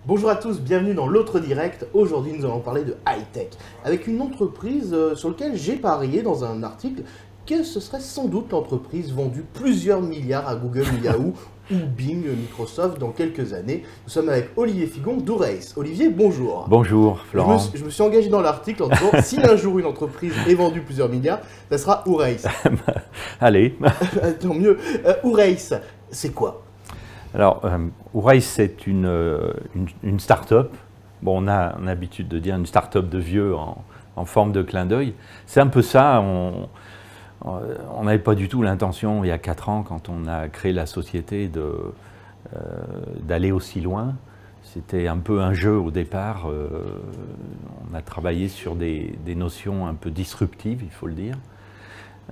Bonjour à tous, bienvenue dans l'autre direct. Aujourd'hui, nous allons parler de high-tech avec une entreprise sur laquelle j'ai parié dans un article que ce serait sans doute l'entreprise vendue plusieurs milliards à Google ou Yahoo ou Bing, Microsoft dans quelques années. Nous sommes avec Olivier Figon d'Ourace. Olivier, bonjour. Bonjour Florent. Je me suis engagé dans l'article en disant si un jour une entreprise est vendue plusieurs milliards, ça sera Ourace. Allez. Tant mieux. Ourace, c'est quoi? Alors, Ourace, c'est une start-up. Bon, on a l'habitude de dire une start-up de vieux en forme de clin d'œil. C'est un peu ça. On n'avait pas du tout l'intention, il y a 4 ans, quand on a créé la société, d'aller aussi loin. C'était un peu un jeu au départ. On a travaillé sur des notions un peu disruptives, il faut le dire.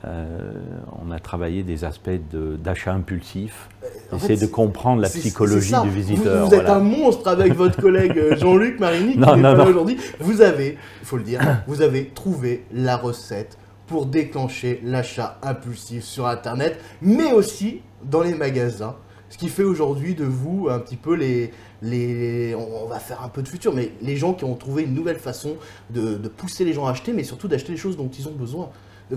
On a travaillé des aspects d'achat impulsif, essayer de comprendre la psychologie du visiteur. Vous êtes un monstre avec votre collègue Jean-Luc Marini qui n'est pas là aujourd'hui. Vous avez, il faut le dire, vous avez trouvé la recette pour déclencher l'achat impulsif sur Internet, mais aussi dans les magasins. Ce qui fait aujourd'hui de vous un petit peu on va faire un peu de futur, mais les gens qui ont trouvé une nouvelle façon de pousser les gens à acheter, mais surtout d'acheter les choses dont ils ont besoin.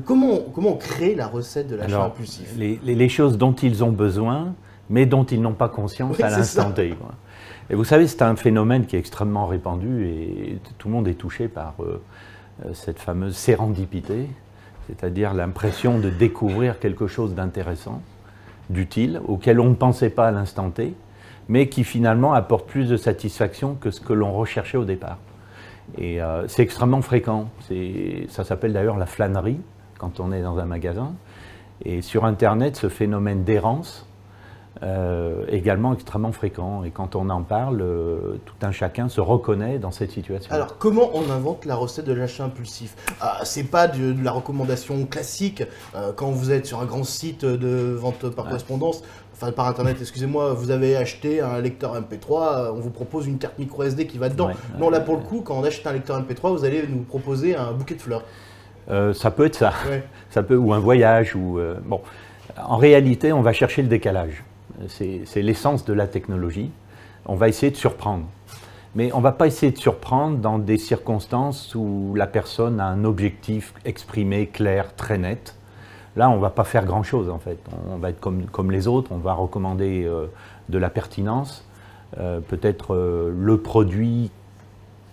Comment on crée la recette de l'achat impulsif? Les choses dont ils ont besoin, mais dont ils n'ont pas conscience à l'instant T. Et vous savez, c'est un phénomène qui est extrêmement répandu et tout le monde est touché par cette fameuse sérendipité, c'est-à-dire l'impression de découvrir quelque chose d'intéressant, d'utile, auquel on ne pensait pas à l'instant T, mais qui finalement apporte plus de satisfaction que ce que l'on recherchait au départ. Et c'est extrêmement fréquent. Ça s'appelle d'ailleurs la flânerie, quand on est dans un magasin. Et sur Internet, ce phénomène d'errance également extrêmement fréquent. Et quand on en parle, tout un chacun se reconnaît dans cette situation. Alors, comment on invente la recette de l'achat impulsif? C'est pas de la recommandation classique. Quand vous êtes sur un grand site de vente par correspondance, enfin par Internet, excusez-moi, vous avez acheté un lecteur MP3, on vous propose une carte micro SD qui va dedans. Non, là pour le coup, quand on achète un lecteur MP3, vous allez nous proposer un bouquet de fleurs. Ça peut être ça, ou un voyage. Bon. En réalité, on va chercher le décalage. C'est l'essence de la technologie. On va essayer de surprendre. Mais on ne va pas essayer de surprendre dans des circonstances où la personne a un objectif exprimé, clair, très net. Là, on ne va pas faire grand-chose en fait. On va être comme les autres, on va recommander de la pertinence, peut-être le produit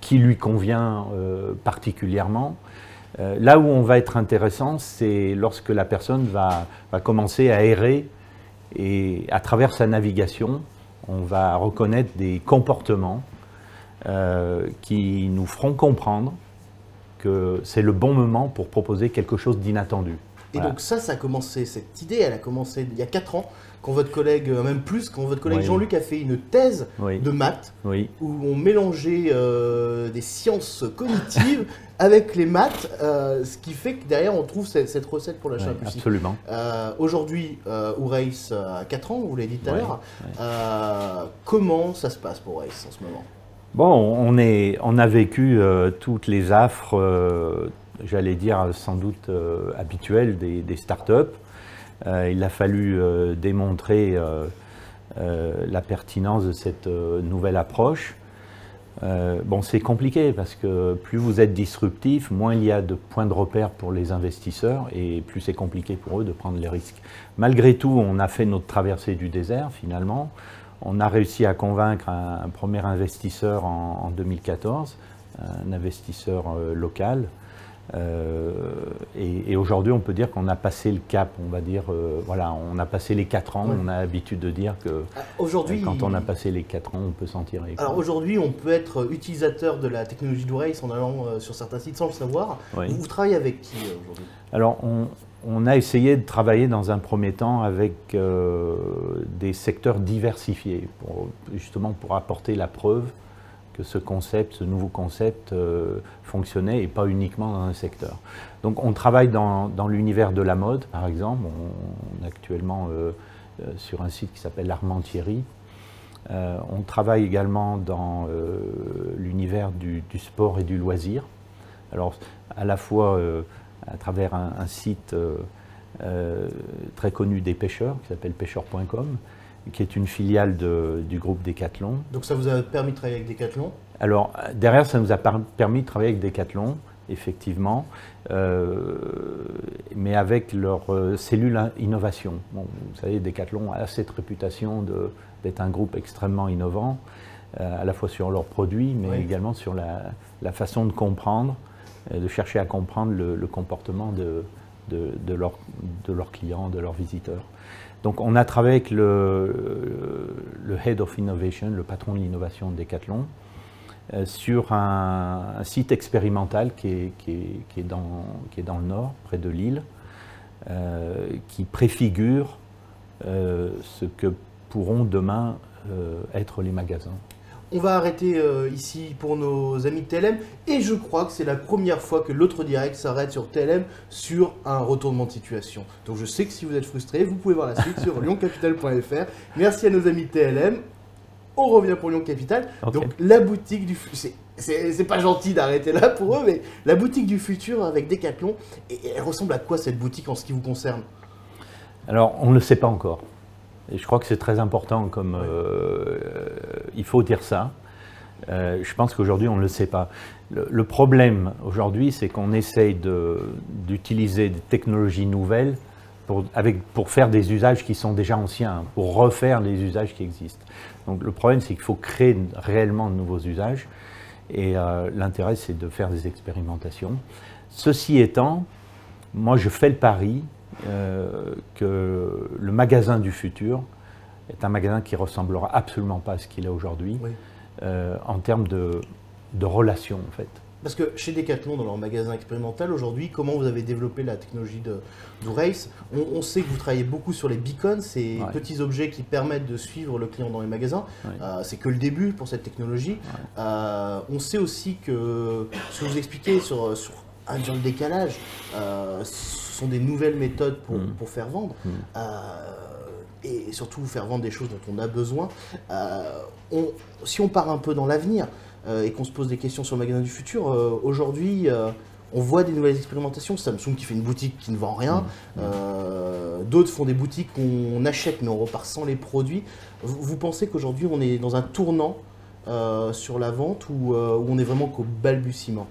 qui lui convient particulièrement. Là où on va être intéressant, c'est lorsque la personne va commencer à errer et à travers sa navigation, on va reconnaître des comportements qui nous feront comprendre que c'est le bon moment pour proposer quelque chose d'inattendu. Et donc ça a commencé, cette idée, elle a commencé il y a 4 ans, quand votre collègue, même plus, quand votre collègue Jean-Luc a fait une thèse de maths, où on mélangeait des sciences cognitives avec les maths, ce qui fait que derrière on trouve cette recette pour l'achat impulsif. Absolument. Aujourd'hui, Ourace a 4 ans, vous l'avez dit tout à l'heure. Comment ça se passe pour Ourace en ce moment? Bon, on a vécu toutes les affres, j'allais dire sans doute habituelles des startups. Il a fallu démontrer la pertinence de cette nouvelle approche. Bon, c'est compliqué parce que plus vous êtes disruptif, moins il y a de points de repère pour les investisseurs et plus c'est compliqué pour eux de prendre les risques. Malgré tout, on a fait notre traversée du désert finalement. On a réussi à convaincre un premier investisseur en 2014, un investisseur local. Et aujourd'hui, on peut dire qu'on a passé le cap, on va dire, voilà, on a passé les 4 ans, on a l'habitude de dire que quand on a passé les 4 ans, on peut s'en tirer. Alors aujourd'hui, on peut être utilisateur de la technologie d'Ourace en allant sur certains sites sans le savoir. Vous travaillez avec qui aujourd'hui? Alors, on a essayé de travailler dans un premier temps avec des secteurs diversifiés, justement pour apporter la preuve que ce nouveau concept fonctionnait et pas uniquement dans un secteur. Donc on travaille dans l'univers de la mode, par exemple. On est actuellement sur un site qui s'appelle Armentieri. On travaille également dans l'univers du sport et du loisir. Alors à la fois à travers un site très connu des pêcheurs qui s'appelle pêcheurs.com, qui est une filiale du groupe Decathlon. Donc ça vous a permis de travailler avec Decathlon? Alors derrière, ça nous a permis de travailler avec Decathlon, effectivement, mais avec leur cellule innovation. Bon, vous savez, Decathlon a cette réputation d'être un groupe extrêmement innovant, à la fois sur leurs produits, mais également sur la façon de comprendre, de chercher à comprendre le comportement de leurs clients, de leurs visiteurs. Donc on a travaillé avec le Head of Innovation, le patron de l'innovation de Decathlon, sur un site expérimental qui est dans le nord, près de Lille, qui préfigure ce que pourront demain être les magasins. On va arrêter ici pour nos amis de TLM et je crois que c'est la première fois que l'autre direct s'arrête sur TLM sur un retournement de situation. Donc je sais que si vous êtes frustré, vous pouvez voir la suite sur lyoncapital.fr. Merci à nos amis de TLM. On revient pour Lyon Capital. Okay. Donc la boutique du futur, c'est pas gentil d'arrêter là pour eux, mais la boutique du futur avec Decathlon, elle ressemble à quoi cette boutique en ce qui vous concerne? Alors on ne le sait pas encore. Et je crois que c'est très important, comme il faut dire ça. Je pense qu'aujourd'hui, on ne le sait pas. Le problème aujourd'hui, c'est qu'on essaye d'utiliser des technologies nouvelles pour faire des usages qui sont déjà anciens, pour refaire les usages qui existent. Donc le problème, c'est qu'il faut créer réellement de nouveaux usages. Et l'intérêt, c'est de faire des expérimentations. Ceci étant, moi, je fais le pari que le magasin du futur est un magasin qui ne ressemblera absolument pas à ce qu'il est aujourd'hui, en termes de relations, en fait. Parce que chez Decathlon, dans leur magasin expérimental, aujourd'hui, comment vous avez développé la technologie du Race? On sait que vous travaillez beaucoup sur les beacons, ces petits objets qui permettent de suivre le client dans les magasins. C'est que le début pour cette technologie. On sait aussi que, ce que vous expliquez sur le décalage, ce sont des nouvelles méthodes pour faire vendre. Et surtout faire vendre des choses dont on a besoin. Si on part un peu dans l'avenir et qu'on se pose des questions sur le magasin du futur, aujourd'hui, on voit des nouvelles expérimentations. Samsung qui fait une boutique qui ne vend rien, d'autres font des boutiques qu'on achète mais on repart sans les produits. Vous pensez qu'aujourd'hui on est dans un tournant sur la vente ou on est vraiment qu'au balbutiement?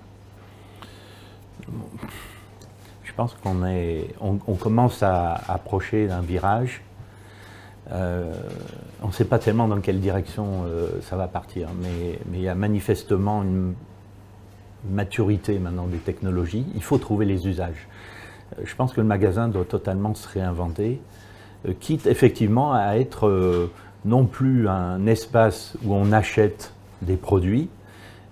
Je pense qu'on commence à approcher d'un virage. On ne sait pas tellement dans quelle direction ça va partir, mais il y a manifestement une maturité maintenant des technologies. Il faut trouver les usages. Je pense que le magasin doit totalement se réinventer, quitte effectivement à être non plus un espace où on achète des produits,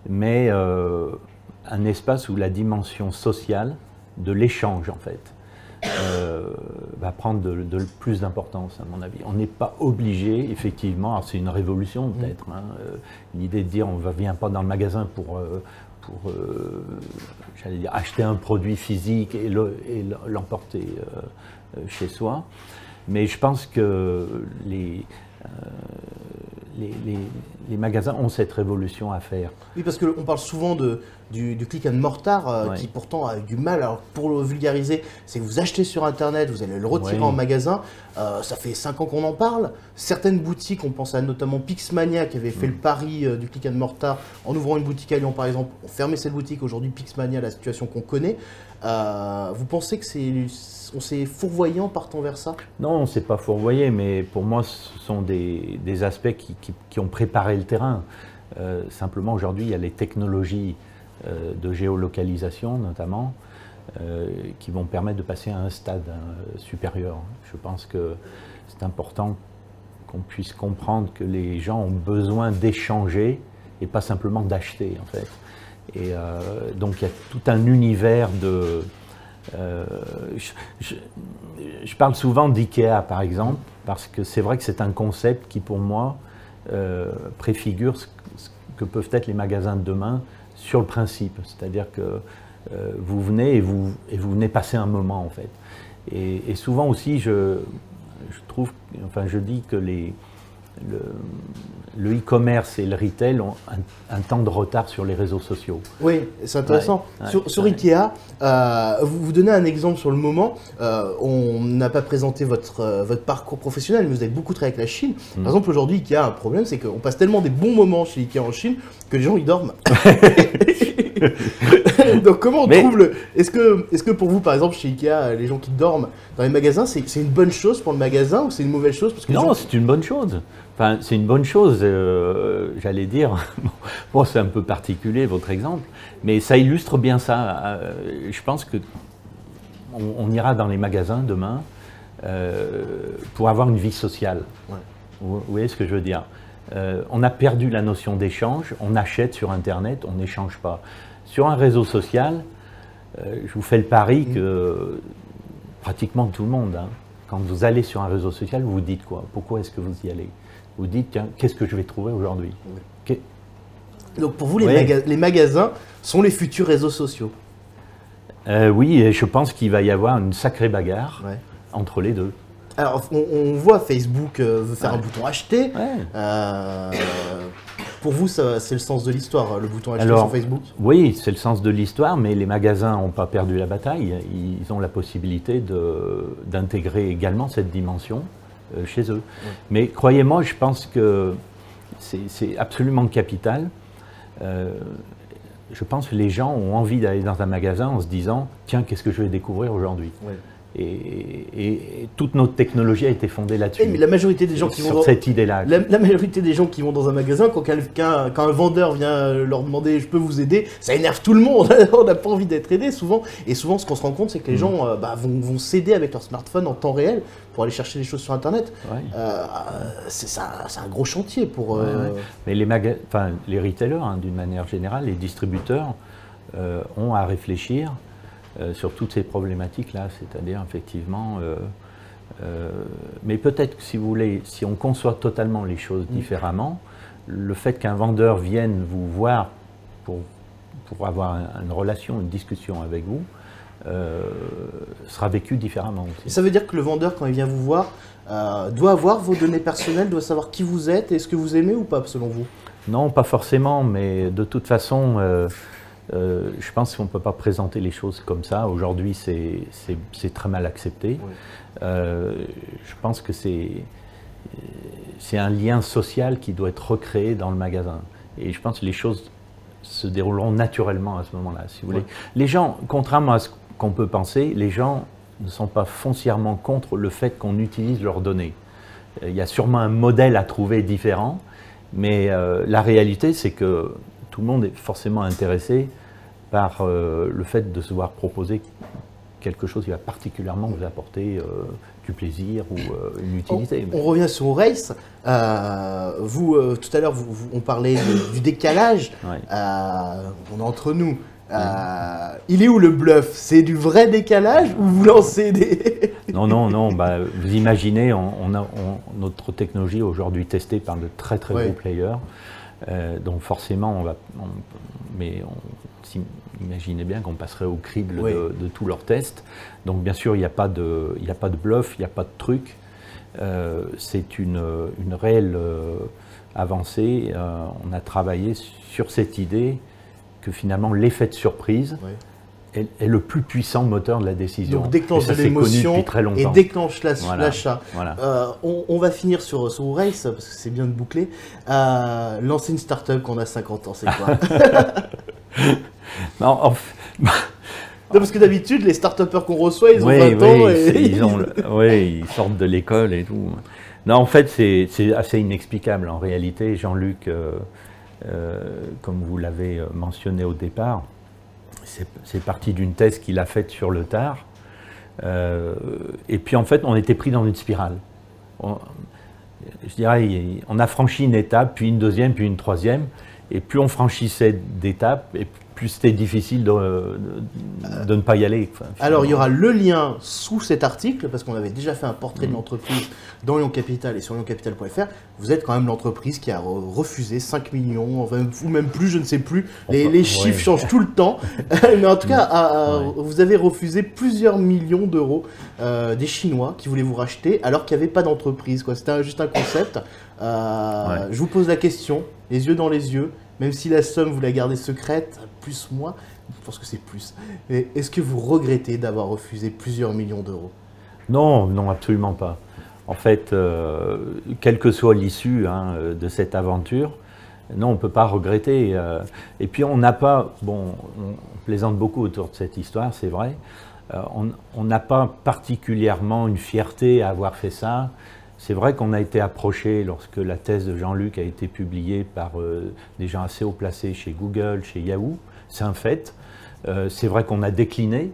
mais un espace où la dimension sociale de l'échange, en fait, va prendre de plus d'importance, à mon avis. On n'est pas obligé, effectivement, c'est une révolution peut-être, l'idée de dire on ne vient pas dans le magasin pour j'allais dire, acheter un produit physique et l'emporter chez soi. Mais je pense que les magasins ont cette révolution à faire. Oui, parce qu'on parle souvent du click and mortar qui pourtant a du mal. Alors pour le vulgariser, c'est que vous achetez sur Internet, vous allez le retirer en magasin. Ça fait 5 ans qu'on en parle. Certaines boutiques, on pense à notamment Pixmania qui avait fait le pari du click and mortar en ouvrant une boutique à Lyon par exemple. On fermait cette boutique. Aujourd'hui, Pixmania, la situation qu'on connaît. Vous pensez que on s'est fourvoyé en partant vers ça? Non, on ne s'est pas fourvoyé, mais pour moi, ce sont des aspects qui ont préparé le terrain. Simplement, aujourd'hui, il y a les technologies de géolocalisation, notamment, qui vont permettre de passer à un stade supérieur. Je pense que c'est important qu'on puisse comprendre que les gens ont besoin d'échanger et pas simplement d'acheter, en fait. Et donc, il y a tout un univers de... je parle souvent d'IKEA, par exemple, parce que c'est vrai que c'est un concept qui, pour moi, préfigure ce que peuvent être les magasins de demain sur le principe. C'est-à-dire que vous venez et vous venez passer un moment, en fait. Et souvent aussi, je trouve, enfin, je dis que le e-commerce et le retail ont un temps de retard sur les réseaux sociaux. Oui, c'est intéressant. Sur Ikea, vous donnez un exemple sur le moment. On n'a pas présenté votre parcours professionnel, mais vous avez beaucoup travaillé avec la Chine. Par exemple, aujourd'hui, Ikea a un problème, c'est qu'on passe tellement des bons moments chez Ikea en Chine que les gens, ils dorment. Donc comment on trouve le... Est-ce que pour vous, par exemple, chez Ikea, les gens qui dorment dans les magasins, c'est une bonne chose pour le magasin ou c'est une mauvaise chose parce que Non, c'est une bonne chose. Enfin, c'est une bonne chose, j'allais dire. Bon, c'est un peu particulier votre exemple, mais ça illustre bien ça. Je pense que on ira dans les magasins demain pour avoir une vie sociale. Ouais. Vous voyez ce que je veux dire? On a perdu la notion d'échange, on achète sur Internet, on n'échange pas. Sur un réseau social, je vous fais le pari que pratiquement tout le monde, hein, quand vous allez sur un réseau social, vous vous dites quoi? Pourquoi est-ce que vous y allez? Vous dites, tiens, qu'est-ce que je vais trouver aujourd'hui? Donc pour vous, les magasins sont les futurs réseaux sociaux? Oui, et je pense qu'il va y avoir une sacrée bagarre entre les deux. Alors, on voit Facebook veut faire un bouton acheter. Pour vous, c'est le sens de l'histoire, le bouton acheter sur Facebook? Oui, c'est le sens de l'histoire, mais les magasins n'ont pas perdu la bataille. Ils ont la possibilité d'intégrer également cette dimension chez eux. Mais croyez-moi, je pense que c'est absolument capital. Je pense que les gens ont envie d'aller dans un magasin en se disant « Tiens, qu'est-ce que je vais découvrir aujourd'hui ?» Et toute notre technologie a été fondée là-dessus. Mais la majorité des gens qui vont cette idée-là. La majorité des gens qui vont dans un magasin, quand un vendeur vient leur demander « je peux vous aider », ça énerve tout le monde. On n'a pas envie d'être aidé souvent. Et souvent, ce qu'on se rend compte, c'est que les gens vont s'aider avec leur smartphone en temps réel pour aller chercher des choses sur Internet. C'est un gros chantier pour... Mais les retailers, hein, d'une manière générale, les distributeurs ont à réfléchir sur toutes ces problématiques-là, c'est-à-dire effectivement, mais peut-être que si vous voulez, si on conçoit totalement les choses différemment, le fait qu'un vendeur vienne vous voir pour avoir une relation, une discussion avec vous, sera vécu différemment aussi. Ça veut dire que le vendeur, quand il vient vous voir, doit avoir vos données personnelles, doit savoir qui vous êtes et ce que vous aimez ou pas, selon vous? Non, pas forcément, mais de toute façon... je pense qu'on ne peut pas présenter les choses comme ça. Aujourd'hui, c'est très mal accepté. Je pense que c'est un lien social qui doit être recréé dans le magasin. Et je pense que les choses se dérouleront naturellement à ce moment-là, si vous voulez. Les gens, contrairement à ce qu'on peut penser, les gens ne sont pas foncièrement contre le fait qu'on utilise leurs données. Il y a sûrement un modèle à trouver différent, mais la réalité, c'est que tout le monde est forcément intéressé par le fait de se voir proposer quelque chose qui va particulièrement vous apporter du plaisir ou une utilité. On revient sur Race. Vous, tout à l'heure, on parlait du décalage. On est entre nous. Il est où le bluff? C'est du vrai décalage ou vous lancez des... Non. Vous imaginez, notre technologie est aujourd'hui testée par de très gros players. Donc forcément, imaginez bien qu'on passerait au crible de tous leurs tests. Donc bien sûr, il n'y a pas de bluff, il n'y a pas de truc. C'est une réelle avancée. On a travaillé sur cette idée que finalement l'effet de surprise est le plus puissant moteur de la décision. Donc déclenche l'émotion et déclenche l'achat. On va finir sur Race, parce que c'est bien de boucler. Lancer une start-up quand on a 50 ans, c'est quoi? Non, parce que d'habitude, les start-upers qu'on reçoit, ils ont 20 ans. Ils sortent de l'école et tout. Non, en fait, c'est assez inexplicable en réalité. Jean-Luc, comme vous l'avez mentionné au départ, c'est parti d'une thèse qu'il a faite sur le tard. Et puis en fait, on était pris dans une spirale. Je dirais, on a franchi une étape, puis une deuxième, puis une troisième. Et plus on franchissait d'étapes, et plus c'était difficile de ne pas y aller. Enfin, alors, il y aura le lien sous cet article, parce qu'on avait déjà fait un portrait de l'entreprise dans Lyon Capital et sur lyoncapital.fr. Vous êtes quand même l'entreprise qui a refusé 5 millions, enfin, ou même plus, je ne sais plus. Les chiffres changent tout le temps. Mais en tout cas, vous avez refusé plusieurs millions d'euros des Chinois qui voulaient vous racheter alors qu'il n'y avait pas d'entreprise. C'était juste un concept. Je vous pose la question, les yeux dans les yeux. Même si la somme, vous la gardez secrète, plus moi, je pense que c'est plus. Est-ce que vous regrettez d'avoir refusé plusieurs millions d'euros? Non, non, absolument pas. En fait, quelle que soit l'issue de cette aventure, non, on ne peut pas regretter. Et puis, on n'a pas, bon, on plaisante beaucoup autour de cette histoire, c'est vrai, on n'a pas particulièrement une fierté à avoir fait ça. C'est vrai qu'on a été approché lorsque la thèse de Jean-Luc a été publiée par des gens assez haut placés chez Google, chez Yahoo. C'est un fait. C'est vrai qu'on a décliné,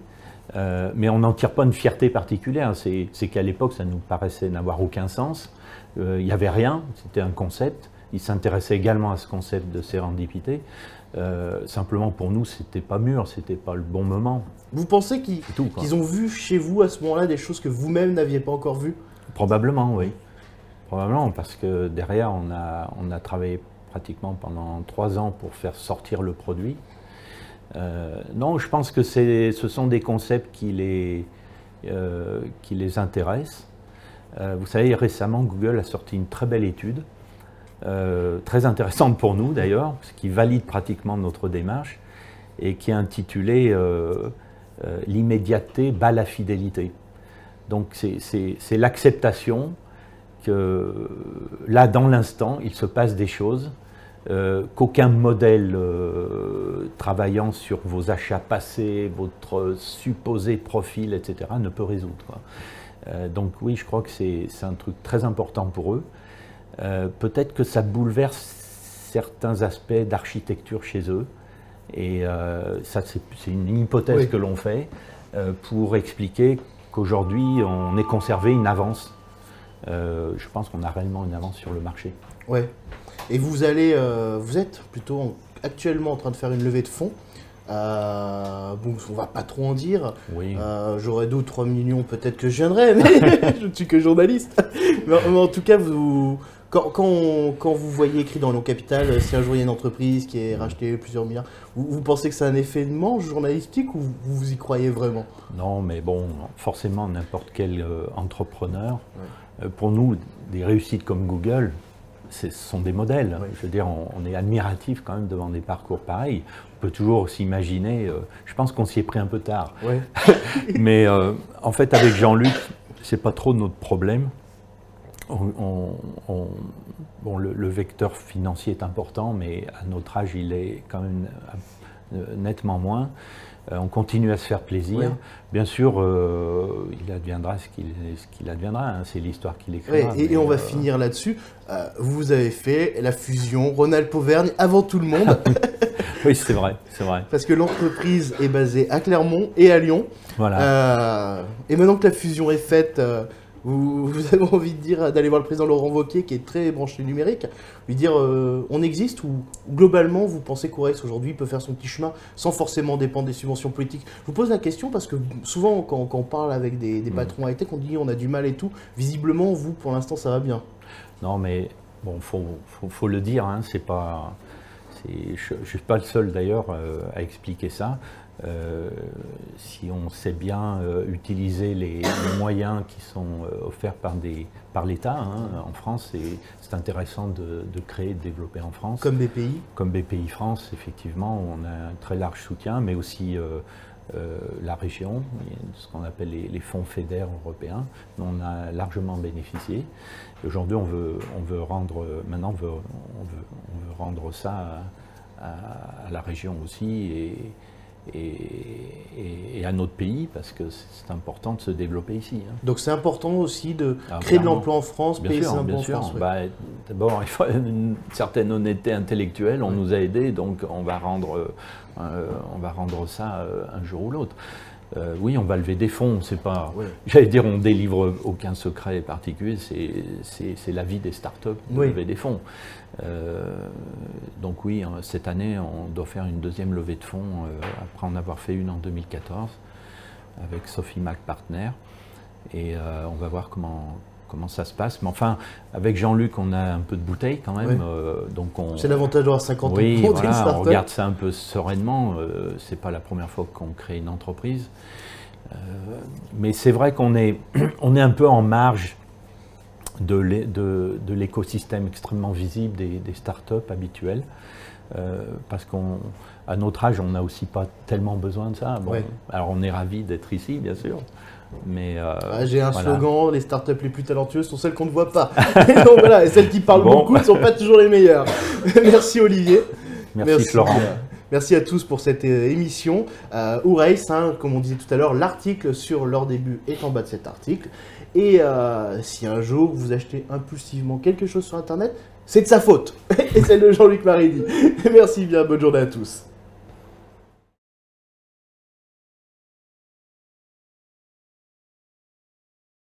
mais on n'en tire pas une fierté particulière. C'est qu'à l'époque, ça nous paraissait n'avoir aucun sens. Il n'y avait rien, c'était un concept. Il s'intéressait également à ce concept de sérendipité. Simplement pour nous, c'était pas mûr, c'était pas le bon moment. Vous pensez qu'ils ont vu chez vous à ce moment-là des choses que vous-même n'aviez pas encore vues? Probablement, oui. Probablement, parce que derrière, on a travaillé pratiquement pendant 3 ans pour faire sortir le produit. Non, je pense que ce sont des concepts qui les intéressent. Vous savez, récemment, Google a sorti une très belle étude, très intéressante pour nous d'ailleurs, qui valide pratiquement notre démarche, et qui est intitulée « L'immédiateté bat la fidélité ». Donc c'est l'acceptation que là, dans l'instant, il se passe des choses qu'aucun modèle travaillant sur vos achats passés, votre supposé profil, etc., ne peut résoudre, quoi. Donc oui, je crois que c'est un truc très important pour eux. Peut-être que ça bouleverse certains aspects d'architecture chez eux. Et ça, c'est une hypothèse que l'on fait pour expliquer qu'aujourd'hui, on ait conservé une avance. Je pense qu'on a réellement une avance sur le marché. Ouais. Et vous êtes plutôt actuellement en train de faire une levée de fonds. Bon, on va pas trop en dire. Oui. J'aurais 2 ou 3 millions, peut-être que je viendrai, mais je ne suis que journaliste. Mais en tout cas, quand vous voyez écrit dans Lyon Capital, si un jour il y a une entreprise qui est rachetée plusieurs milliards, vous pensez que c'est un effet de manche journalistique ou vous y croyez vraiment? Non, mais bon, forcément, n'importe quel entrepreneur, pour nous, des réussites comme Google, ce sont des modèles. Je veux dire, on est admiratif quand même devant des parcours pareils. On peut toujours s'imaginer, je pense qu'on s'y est pris un peu tard. Mais en fait, avec Jean-Luc, c'est pas trop notre problème. Bon, le vecteur financier est important, mais à notre âge, il est quand même nettement moins. On continue à se faire plaisir. Bien sûr, il adviendra ce qu'il adviendra. Hein. C'est l'histoire qu'il écrira. Et on va finir là-dessus. Vous avez fait la fusion Rhône-Alpes-Auvergne avant tout le monde. Oui, c'est vrai, c'est vrai. Parce que l'entreprise est basée à Clermont et à Lyon. Voilà. Et maintenant que la fusion est faite, vous avez envie de dire d'aller voir le président Laurent Wauquiez qui est très branché numérique, lui dire on existe, ou globalement vous pensez qu'Orex aujourd'hui peut faire son petit chemin sans forcément dépendre des subventions politiques? Je vous pose la question parce que souvent quand on parle avec des patrons high-tech, on dit on a du mal et tout. Visiblement vous pour l'instant ça va bien. Non mais bon, faut le dire, hein, c'est pas, je ne suis pas le seul d'ailleurs à expliquer ça. Si on sait bien utiliser les moyens qui sont offerts par l'État, hein, en France, c'est intéressant de créer, de développer en France. Comme BPI? Comme BPI France, effectivement, on a un très large soutien, mais aussi la région, ce qu'on appelle les fonds FEDER européens, dont on a largement bénéficié. Aujourd'hui, on veut rendre ça à la région aussi et à notre pays, parce que c'est important de se développer ici. Hein. Donc c'est important aussi de créer de l'emploi en France, payer ses impôts en France. D'abord, il faut une certaine honnêteté intellectuelle, on nous a aidés, donc on va rendre ça un jour ou l'autre. Oui, on va lever des fonds, c'est pas... Ouais. J'allais dire, on délivre aucun secret particulier, c'est la vie des startups de lever des fonds. Donc oui, cette année, on doit faire une deuxième levée de fonds, après en avoir fait une en 2014, avec Sophie Mac Partner. Et on va voir comment ça se passe. Mais enfin, avec Jean-Luc, on a un peu de bouteille quand même. C'est l'avantage d'avoir 50 ans pour monter une start-up. On regarde ça un peu sereinement. C'est pas la première fois qu'on crée une entreprise. Mais c'est vrai qu'on est, on est un peu en marge de l'écosystème extrêmement visible des startups habituelles. Parce qu'à notre âge, on n'a aussi pas tellement besoin de ça. Bon, alors on est ravis d'être ici, bien sûr. Mais j'ai un slogan, les startups les plus talentueuses sont celles qu'on ne voit pas. Donc voilà, et celles qui parlent beaucoup ne sont pas toujours les meilleures. Merci Olivier. Merci Florent. Merci à tous pour cette émission. Ourace, comme on disait tout à l'heure, l'article sur leur début est en bas de cet article. Et si un jour vous achetez impulsivement quelque chose sur Internet, c'est de sa faute. Et celle de Jean-Luc Maridi. Merci bien, bonne journée à tous.